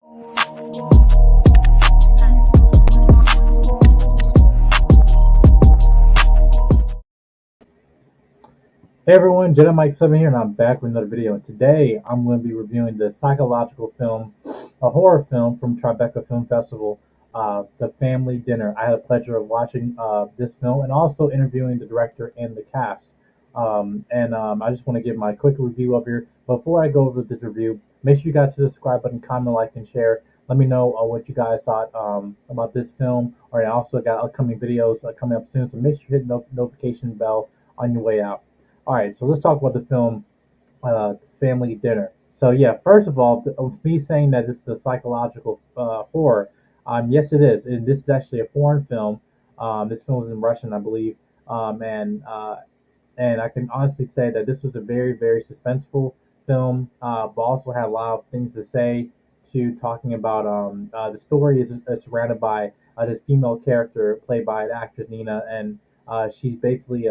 Hey everyone, Jedi Mike 7 here, and I'm back with another video. And today I'm going to be reviewing the psychological film, a horror film from Tribeca Film Festival, The Family Dinner. I had the pleasure of watching this film and also interviewing the director and the cast. I just want to give my quick review up here. Before I go over this review, make sure you guys hit the subscribe button, comment, like, and share. Let me know what you guys thought about this film. Or I also got upcoming videos coming up soon, so make sure you hit the notification bell on your way out. All right, so let's talk about the film Family Dinner. So yeah, first of all, me saying that this is a psychological horror, yes, it is. And this is actually a foreign film. This film was in Russian, I believe, and I can honestly say that this was a very, very suspenseful film, but also had a lot of things to say. To talking about the story is surrounded by this female character played by the actress Nina, and she's basically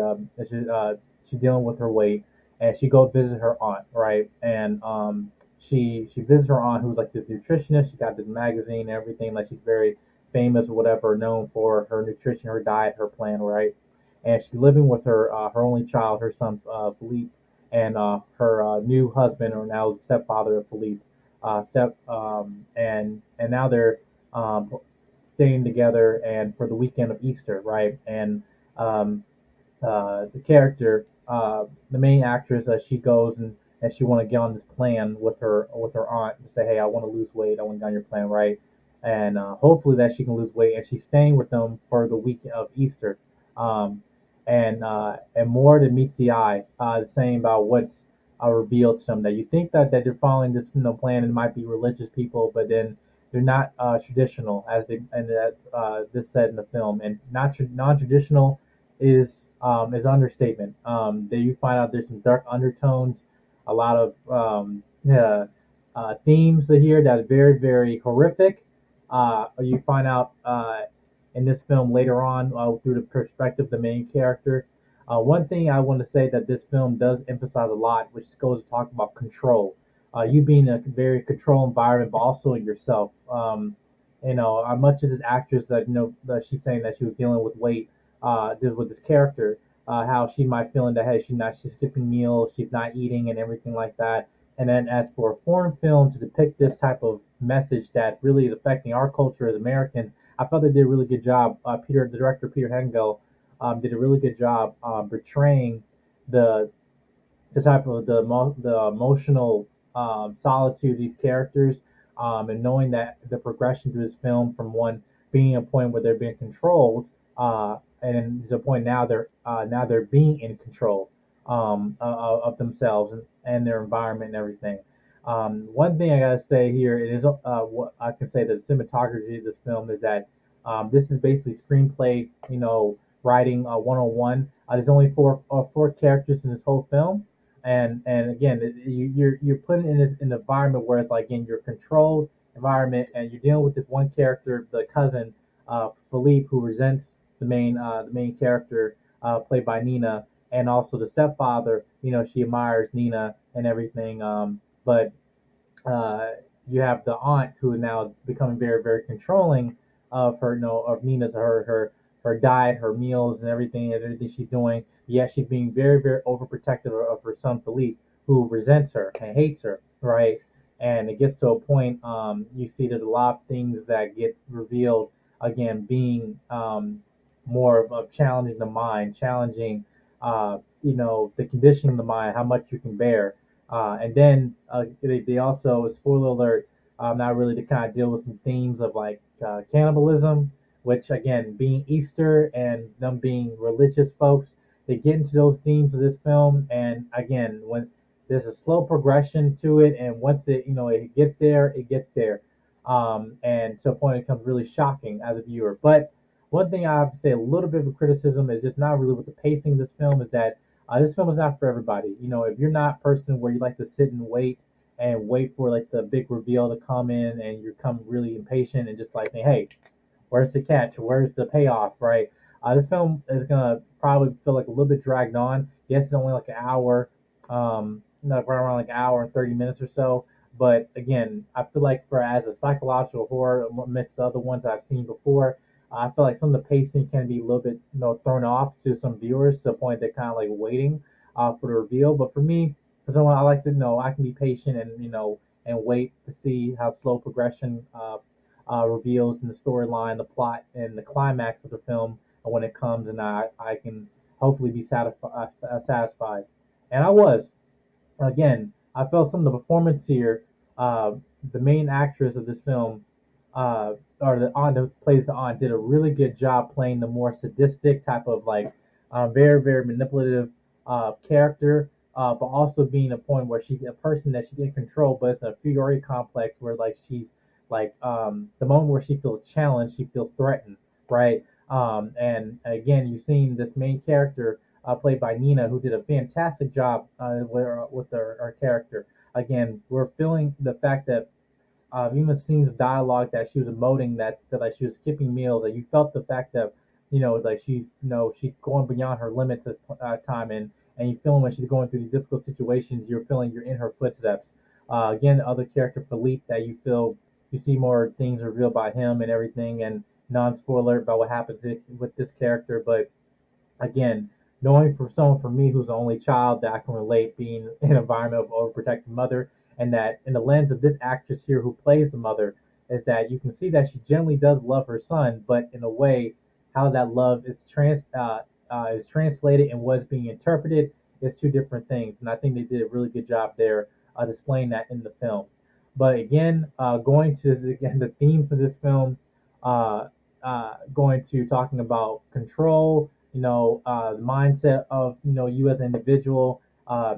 she's dealing with her weight, and she goes visit her aunt, right? And she visits her aunt, who's like this nutritionist. She got this magazine and everything, like she's very famous or whatever, known for her nutrition, her diet, her plan, right? And she's living with her only child, her son Filipp, and her new husband, or now stepfather of Filipp, and now they're staying together and for the weekend of Easter, right? And um, the character, the main actress, she goes and she want to get on this plan with her aunt to say, hey, I want to lose weight. I want to get on your plan, right? And hopefully that she can lose weight. And she's staying with them for the week of Easter. Um, and more than meets the eye, saying about what's revealed to them, that you think that they're following this plan and might be religious people, but then they're not traditional, as they and that's this said in the film, and not non-traditional is understatement. There you find out there's some dark undertones, a lot of themes here that are very, very horrific. You find out in this film later on through the perspective of the main character. One thing I want to say that this film does emphasize a lot, which goes to talk about control. You being in a very controlled environment, but also yourself. Much as this actress that that she's saying that she was dealing with weight, with this character, how she might feel in the head, she's skipping meals, she's not eating, and everything like that. And then as for a foreign film to depict this type of message that really is affecting our culture as Americans, I thought they did a really good job. The director Peter Hengl, did a really good job portraying the the type of the emotional solitude of these characters, and knowing that the progression through this film from one being a point where they're being controlled, and then there's a point now they're being in control of themselves and their environment and everything. One thing I gotta say here, it is what I can say that the cinematography of this film is that this is basically screenplay, writing 101. There's only four characters in this whole film, and again, you're put in this in an environment where it's like, again, you're controlled environment, and you're dealing with this one character, the cousin, Philippe, who resents the main character, played by Nina, and also the stepfather. She admires Nina and everything, but uh, you have the aunt who is now becoming very, very controlling of her, of Nina's her diet, her meals, and everything she's doing. Yet she's being very, very overprotective of her son Philippe, who resents her and hates her, right? And it gets to a point, you see that a lot of things that get revealed, again, being more of challenging the mind, challenging, the conditioning of the mind, how much you can bear. And then they also, spoiler alert, not really to kind of deal with some themes of like cannibalism, which again, being Easter and them being religious folks, they get into those themes of this film. And again, when there's a slow progression to it, and once it gets there, it gets there, and to a point it becomes really shocking as a viewer. But one thing I have to say, a little bit of a criticism is just not really with the pacing of this film, is that this film is not for everybody. If you're not a person where you like to sit and wait for like the big reveal to come in, and you come really impatient and just like, hey, where's the catch? Where's the payoff? Right? This film is gonna probably feel like a little bit dragged on. Yes, it's only like an hour, like right around like an hour and 30 minutes or so. But again, I feel like for as a psychological horror amidst the other ones I've seen before, I feel like some of the pacing can be a little bit thrown off to some viewers to the point they're kind of like waiting for the reveal. But for me, for someone I like to know, I can be patient and and wait to see how slow progression reveals in the storyline, the plot, and the climax of the film when it comes, and I can hopefully be satisfied. And I was again. I felt some of the performance here. Uh, the main actress of this film, or the aunt who plays the aunt, did a really good job playing the more sadistic type of like very very manipulative character, but also being a point where she's a person that she's in control, but it's a inferiority complex where like she's like the moment where she feels challenged, she feels threatened, right? And again, you've seen this main character played by Nina, who did a fantastic job with her character. Again, we're feeling the fact that even the scenes of dialogue that she was emoting that like she was skipping meals, and you felt the fact that like she's going beyond her limits this time, and you feeling when she's going through these difficult situations, you're feeling you're in her footsteps. Again, the other character Filipp, that you feel you see more things revealed by him and everything, and non-spoiler about what happens with this character, but again, knowing from someone for me who's the only child that I can relate being in an environment of overprotected mother, and that in the lens of this actress here who plays the mother, is that you can see that she generally does love her son, but in a way, how that love is translated and what's being interpreted is two different things, and I think they did a really good job there displaying that in the film. But again, going to again the themes of this film, uh, going to talking about control, the mindset of you as an individual,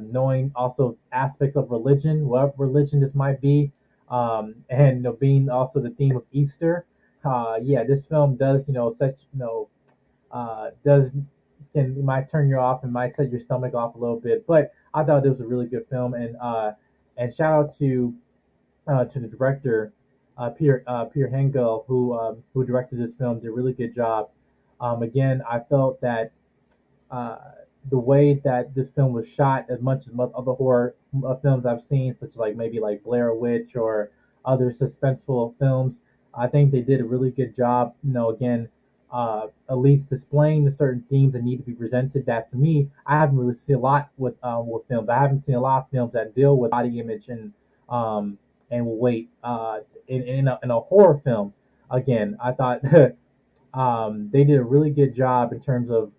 knowing also aspects of religion, whatever religion this might be, and being also the theme of Easter. Yeah, this film does such does can might turn you off and might set your stomach off a little bit, but I thought it was a really good film, and shout out to the director, Pia Hierzegger, who directed this film, did a really good job. Again, I felt that uh, the way that this film was shot, as much as other horror films I've seen, such as like maybe like Blair Witch or other suspenseful films, I think they did a really good job. Again, at least displaying the certain themes that need to be presented. That to me, I haven't really seen a lot with films. I haven't seen a lot of films that deal with body image um, and weight in a horror film. Again, I thought they did a really good job in terms of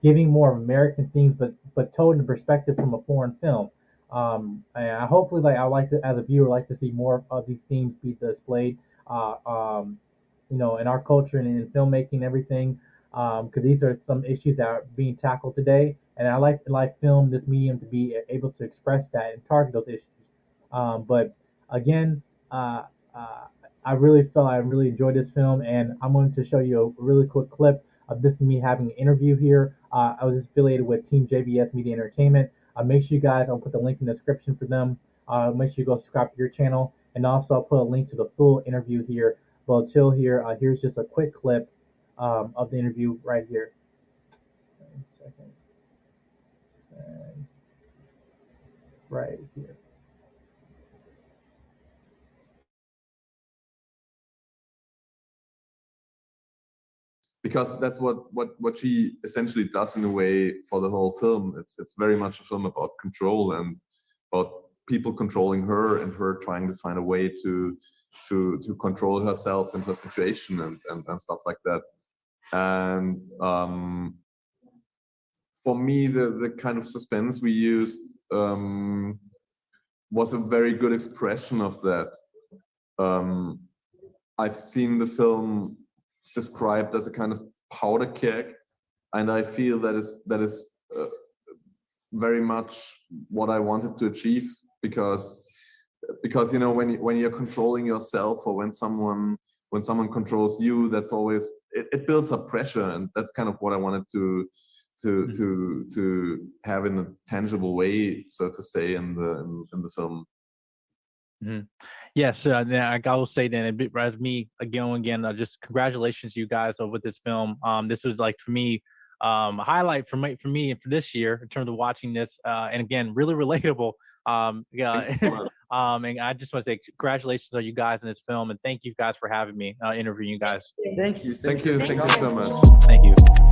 giving more of American themes, but told in the perspective from a foreign film. And I hopefully, like I like to, as a viewer, like to see more of these themes be displayed. Uh, um, in our culture and in filmmaking and everything, because these are some issues that are being tackled today. And I like film, this medium, to be able to express that and target those issues. But again, uh, uh, I really enjoyed this film, and I'm going to show you a really quick clip of this me having an interview here. I was affiliated with Team JBS Media Entertainment. Make sure you guys, I'll put the link in the description for them. Make sure you go subscribe to your channel, and also I'll put a link to the full interview here. But until here, here's just a quick clip of the interview right here. Second, and right here. Because that's what she essentially does in a way for the whole film. It's very much a film about control and about people controlling her and her trying to find a way to control herself and her situation and stuff like that. And for me, the kind of suspense we used was a very good expression of that. I've seen the film described as a kind of powder keg, and I feel that is very much what I wanted to achieve, because when you're controlling yourself, or when someone controls you, that's always it builds up pressure, and that's kind of what I wanted to have in a tangible way, so to say, in the film. Mm-hmm. Yes, I will say then, a bit as me again, just congratulations, you guys, with this film. This was like for me, a highlight for me and for this year in terms of watching this, and again, really relatable. Yeah, And I just want to say congratulations on you guys in this film, and thank you guys for having me interviewing you guys. Thank you. Thank you so much. Thank you.